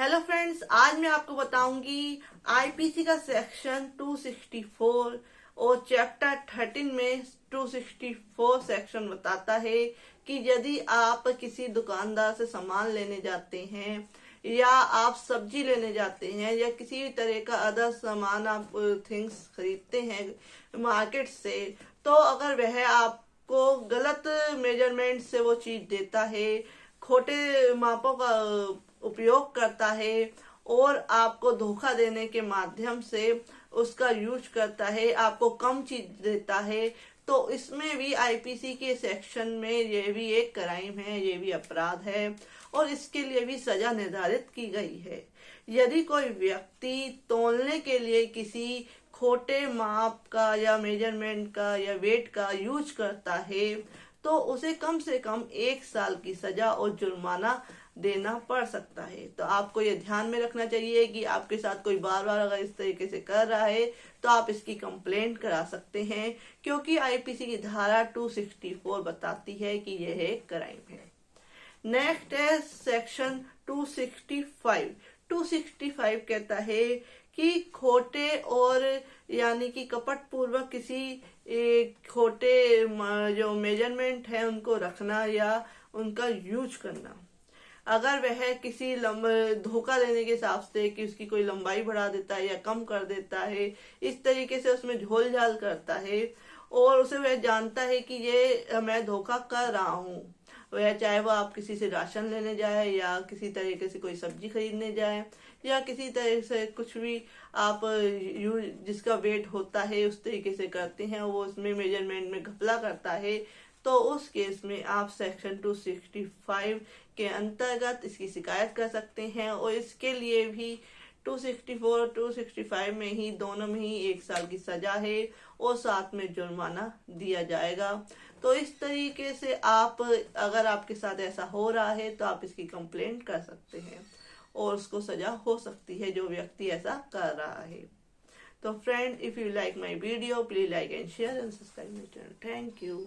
Hello friends, आज मैं आपको बताऊंगी आईपीसी का सेक्शन 264 और चैप्टर 13 में 264 सेक्शन बताता है कि यदि आप किसी दुकानदार से सामान लेने जाते हैं या आप सब्जी लेने जाते हैं या किसी भी तरह का अदर सामान आप थिंग्स खरीदते हैं मार्केट से, तो अगर वह आपको गलत मेजरमेंट से वो चीज देता है, खोटे मापों का उपयोग करता है और आपको धोखा देने के माध्यम से उसका यूज करता है, आपको कम चीज देता है, तो इसमें भी आईपीसी के सेक्शन में ये भी एक क्राइम है, ये भी अपराध है और इसके लिए भी सजा निर्धारित की गई है। यदि कोई व्यक्ति तौलने के लिए किसी खोटे माप का या मेजरमेंट का या वेट का यूज करता है, तो उसे कम से कम 1 साल की सजा और जुर्माना देना पड़ सकता है। तो आपको ये ध्यान में रखना चाहिए कि आपके साथ कोई बार बार अगर इस तरीके से कर रहा है तो आप इसकी कंप्लेंट करा सकते हैं, क्योंकि आईपीसी की धारा 264 बताती है कि यह एक क्राइम है। नेक्स्ट है सेक्शन 265। 265 कहता है कि खोटे और यानी कि कपट पूर्वक किसी खोटे जो मेजरमेंट है उनको रखना या उनका यूज करना। अगर वह किसी धोखा देने के हिसाब से कि उसकी कोई लंबाई बढ़ा देता है या कम कर देता है, इस तरीके से उसमें झोल झाल करता है और उसे वह जानता है कि ये मैं धोखा कर रहा हूँ, वह चाहे वो आप किसी से राशन लेने जाए या किसी तरीके से कोई सब्जी खरीदने जाए या किसी तरह से कुछ भी आप जिसका वेट होता है उस तरीके से करते हैं, वो उसमें मेजरमेंट में घपला करता है, तो उस केस में आप सेक्शन 265 के अंतर्गत इसकी शिकायत कर सकते हैं और इसके लिए भी 264 और 265 में ही दोनों में ही 1 साल की सजा है और साथ में जुर्माना दिया जाएगा। तो इस तरीके से आप अगर आपके साथ ऐसा हो रहा है तो आप इसकी कंप्लेंट कर सकते हैं और उसको सजा हो सकती है जो व्यक्ति ऐसा कर रहा है। तो friend, if you like my video please like and share and subscribe my channel. Thank you.